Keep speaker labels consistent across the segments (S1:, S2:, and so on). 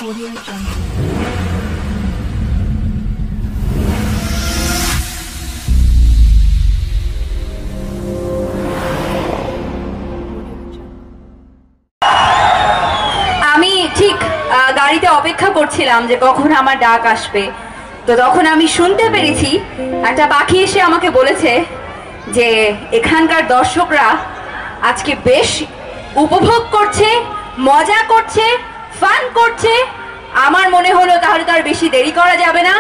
S1: Audio Jungle.
S2: আমি ঠিক গাড়িতে অপেক্ষা করছিলাম যে কখন আমার ডাক আসবে। তো তখন আমি শুনতে পেরেছি একটা পাখি এসে আমাকে বলেছে যে এখানকার দর্শকরা আজকে বেশ উপভোগ করছে, মজা করছে, ফান করছে। আমার মনে হলো তাহলে তো আর বেশি দেরি করা যাবে না।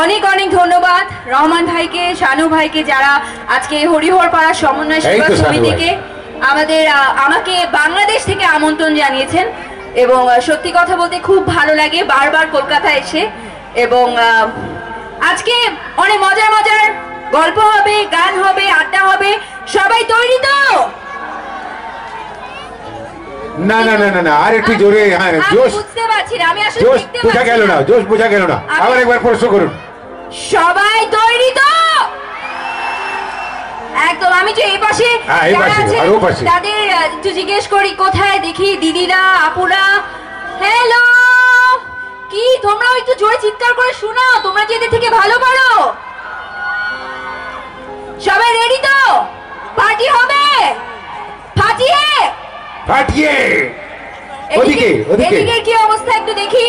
S2: অনেক অনেক ধন্যবাদ রহমান ভাইকে, শানু ভাইকে, যারা আজকে হরিহর পাড়া সমন্বয় সেবা সমিতিকে আমাকে বাংলাদেশ থেকে আমন্ত্রণ জানিয়েছেন। এবং সত্যি কথা বলতে খুব ভালো লাগে বারবার কলকাতায় এসে। এবং আজকে অনেক মজার মজার গল্প হবে, গান হবে, আড্ডা হবে। সবাই তৈরি তো?
S3: না না না না না, আর একটু জোরে। হ্যাঁ, জোশ
S2: বুঝতে পারছি না, আমি আসলে
S3: জোশ
S2: দেখতে
S3: বোঝা গেল না, জোশ বোঝা গেল না। আবার একবার প্রশ্ন করুন।
S2: সবাই তৈরি তো? একদম। আমি যে এই পাশে তাদের একটু জিজ্ঞেস করি, কোথায় দেখি দিদিরা, আপুরা? হ্যালো, কি তোমরা একটু জোরে চিৎকার করে শোনাও, তোমরা যে এদের থেকে ভালো পারো। সবাই রেডি তো? পার্টি হবে ফাটিয়ে
S3: ফাটিয়ে। ওদিকে ওদিকে
S2: এদিকে কি অবস্থা একটু দেখি।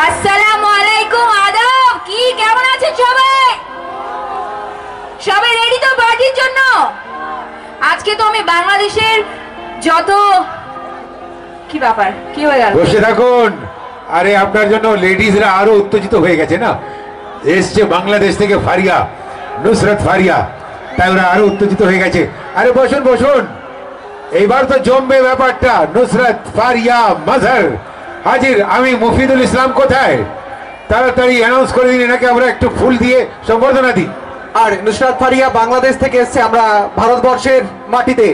S2: আসসালামু আলাইকুম, আদাব। কি কেমন আছেন সবাই? সবাই রেডি তো পার্টির জন্য? আজকে তো আমি বাংলাদেশের যত কি ব্যাপার, কি হয়ে গেল?
S3: বসে থাকুন। আরে আপনার জন্য লেডিজরা আরো উত্তেজিত হয়ে গেছে না, এসছে বাংলাদেশ থেকে ফারিয়া, নুসরাত ফারিয়া, তাই ওরা আরো উত্তেজিত হয়ে গেছে। আরে বসুন বসুন, এইবার তো জমবে ব্যাপারটা। নুসরাত ফারিয়া মাজার হাজির। আমি মুফিদুল ইসলাম কোথায়? তাড়াতাড়ি অ্যানাউন্স করে দিন, এনাকে আমরা একটু ফুল দিয়ে সম্বর্ধনা দিই।
S4: আর নুসরাত ফারিয়া বাংলাদেশ থেকে এসছে, আমরা ভারতবর্ষের মাটিতে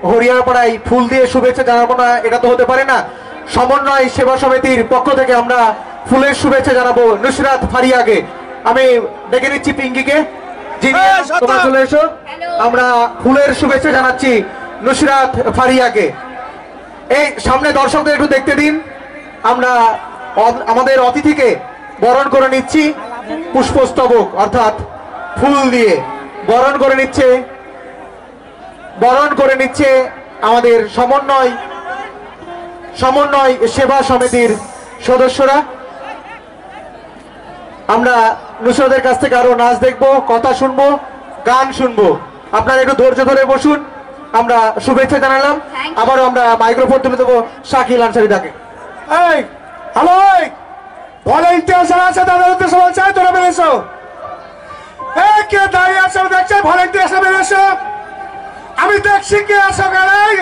S4: হরিয়ারপাড়ায় ফুল দিয়ে শুভেচ্ছা জানাবো না, এটা তো হতে পারে না। সমন্বয় সেবা সমিতির পক্ষ থেকে আমরা ফুলের শুভেচ্ছা জানাবো নুসরাত ফারিয়াকে। আমি ডেকে নিচ্ছি পিঙ্কিকে, যিনি তোমরা চলে এসো। আমরা ফুলের শুভেচ্ছা জানাচ্ছি নুসরাত ফারিয়াকে। এই সামনে দর্শকদের একটু দেখতে দিন। আমরা আমাদের অতিথিকে বরণ করে নিচ্ছি পুষ্পস্তবক অর্থাৎ ফুল দিয়ে বরণ করে নিচ্ছে আমাদের সমন্বয় সেবা সমিতির সদস্যরা। আমরা নুসরাতের কাছ থেকে আরো নাচ দেখবো, কথা শুনবো, গান শুনবো। আপনারা একটু ধৈর্য ধরে বসুন। আমরা শুভেচ্ছা জানালাম, আবারও আমরা মাইক্রোফোন তুলে দেবো শাকিল আনসারিদাকে।
S5: এই হ্যালো, ভলেন্টিয়ার যারা আছে তাদের উদ্দেশ্যে বলছে, তোরা বেরিয়েছো? এই কে দাঁড়িয়ে আছে দেখছে? ভলেন্টিয়ার সব বেরিয়েছো? আমি দেখছি কে আছো গাড়ি।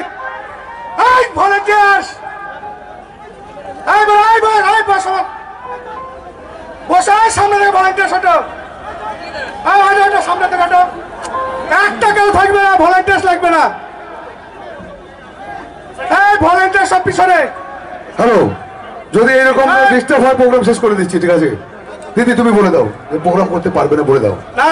S5: এই ভলেন্টিয়ার, এই বসো বসো, সামনে থেকে ভলেন্টিয়ার ছোটো, সামনে থেকে হাঁটো। একটা কেউ থাকবে না, ভলেন্টিয়ার লাগবে না। এই ভলেন্টিয়ার সব পিছনে।
S6: হ্যালো, যদি এরকম ডিস্টার্ব হয় প্রোগ্রাম শেষ করে দিচ্ছি, ঠিক আছে? দিদি তুমি বলে দাও, প্রোগ্রাম করতে পারবে না বলে দাও।
S5: না,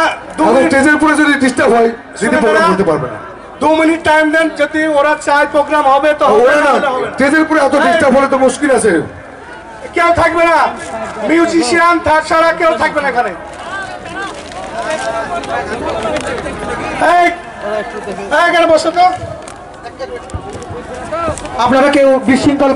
S6: স্টেজের উপরে যদি ডিস্টার্ব হয় দিদি প্রোগ্রাম করতে পারবে না।
S5: 2 মিনিট টাইম দেন, যদি ওরা চায় প্রোগ্রাম হবে তো হবে না।
S6: স্টেজের উপরে এত ডিস্টার্ব হলে তো মুশকিল আছে।
S5: কেউ থাকবে না, মিউজিশিয়ান ছাড়া কেউ থাকবে না এখানে। এখানে বসো তো।
S4: আপনারা কেউ বিশৃঙ্খল